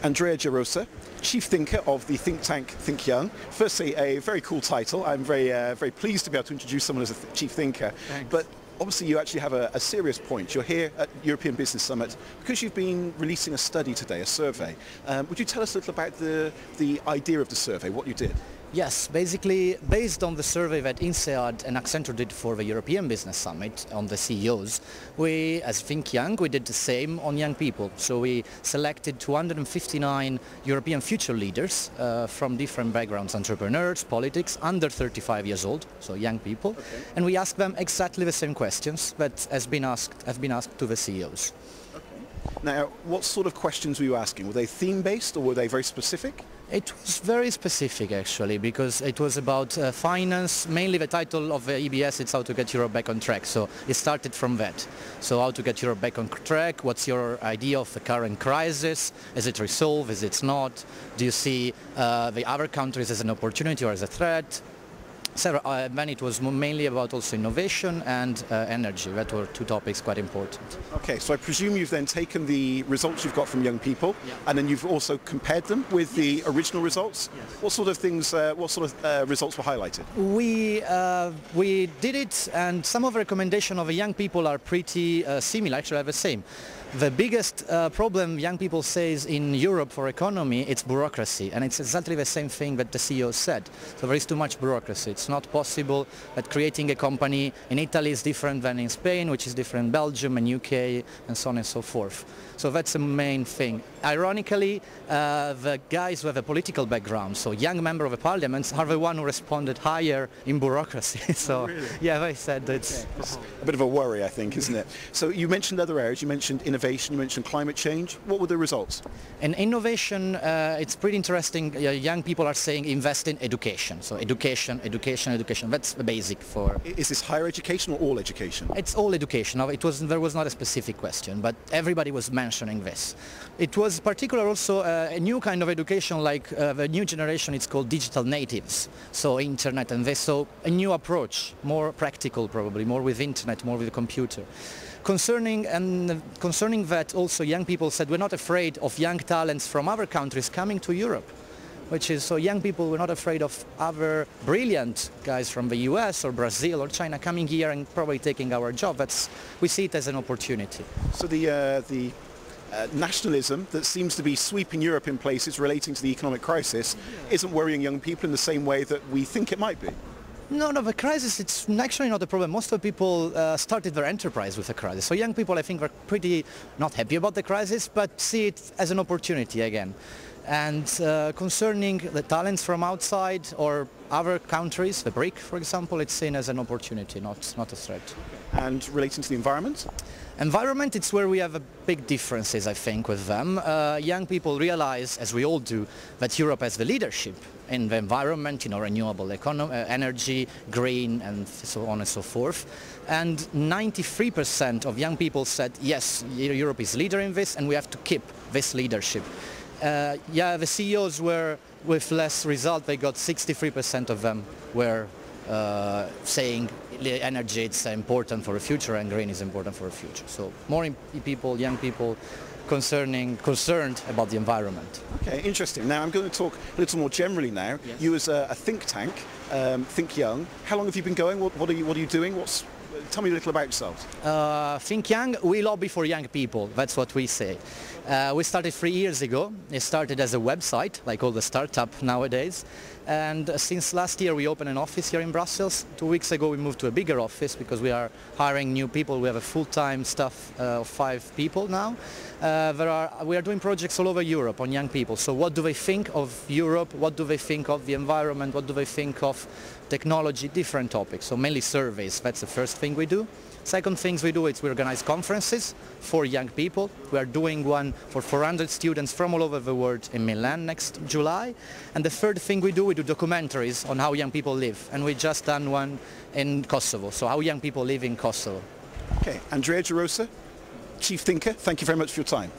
Andrea Gerosa, Chief Thinker of the think tank Think Young. Firstly, a very cool title. I'm very pleased to be able to introduce someone as a Chief Thinker. Thanks. But obviously you actually have a serious point. You're here at European Business Summit because you've been releasing a study today, a survey. Would you tell us a little about the idea of the survey, what you did? Yes, basically based on the survey that INSEAD and Accenture did for the European Business Summit on the CEOs, we, as Think Young, we did the same on young people. So we selected 259 European future leaders from different backgrounds, entrepreneurs, politics, under 35 years old, so young people, okay. And we asked them exactly the same questions that have been asked to the CEOs. Okay. Now, what sort of questions were you asking? Were they theme-based or were they very specific? It was very specific actually, because it was about finance. Mainly the title of the EBS is how to get Europe back on track. So it started from that. So how to get Europe back on track, what's your idea of the current crisis? Is it resolved, is it not? Do you see the other countries as an opportunity or as a threat? Then it was mainly about also innovation and energy. That were two topics quite important. Okay, so I presume you've then taken the results you've got from young people, yeah, and then you've also compared them with the original results. Yes. What sort of things, what sort of results were highlighted? We did it, and some of the recommendations of the young people are pretty similar, actually are the same. The biggest problem young people say in Europe for economy, it's bureaucracy, and it's exactly the same thing that the CEO said. So there is too much bureaucracy. It's not possible that creating a company in Italy is different than in Spain, which is different in Belgium and UK, and so on and so forth. So that's the main thing. Ironically, the guys who have a political background, so young members of the parliament, are the one who responded higher in bureaucracy. So, really? Yeah, they said it's a bit of a worry, I think, isn't it? So you mentioned other areas. You mentioned innovation, you mentioned climate change. What were the results? In innovation, it's pretty interesting. Young people are saying invest in education. So education. That's the basic for... Is this higher education or all education? It's all education. There was not a specific question, but everybody was mentioning this. It was particular also a new kind of education, like the new generation, it's called digital natives. So internet and this, so a new approach, more practical probably, more with internet, more with the computer. Concerning that, also young people said we're not afraid of young talents from other countries coming to Europe, which is, so young people were not afraid of other brilliant guys from the US or Brazil or China coming here and probably taking our job. We see it as an opportunity. So the nationalism that seems to be sweeping Europe in places relating to the economic crisis isn't worrying young people in the same way that we think it might be. No, the crisis, it's actually not a problem. Most of the people started their enterprise with a crisis. So young people, I think, are pretty not happy about the crisis, but see it as an opportunity again. And concerning the talents from outside or other countries, the BRIC, for example, it's seen as an opportunity, not a threat. And relating to the environment? Environment, it's where we have a big differences, I think, with them. Young people realize, as we all do, that Europe has the leadership in the environment, renewable energy, green, and so on and so forth. And 93% of young people said, yes, Europe is leader in this, and we have to keep this leadership. The CEOs were with less result. They got 63% of them were saying energy is important for the future and green is important for the future. So more people, young people, concerned about the environment. Okay, interesting. Now I'm going to talk a little more generally now. Yes. You as a think tank, Think Young. How long have you been going? What are you doing? Tell me a little about yourselves. Think Young, we lobby for young people, that's what we say. We started 3 years ago. It started as a website, like all the startup nowadays. And since last year we opened an office here in Brussels. 2 weeks ago we moved to a bigger office because we are hiring new people. We have a full-time staff of 5 people now. We are doing projects all over Europe on young people. So what do they think of Europe? What do they think of the environment? What do they think of technology? Different topics. So mainly surveys. That's the first thing we do. Second things we do is we organize conferences for young people. We are doing one for 400 students from all over the world in Milan next July. And the third thing we do documentaries on how young people live. And we just done one in Kosovo, so how young people live in Kosovo. Okay, Andrea Gerosa, Chief Thinker, thank you very much for your time.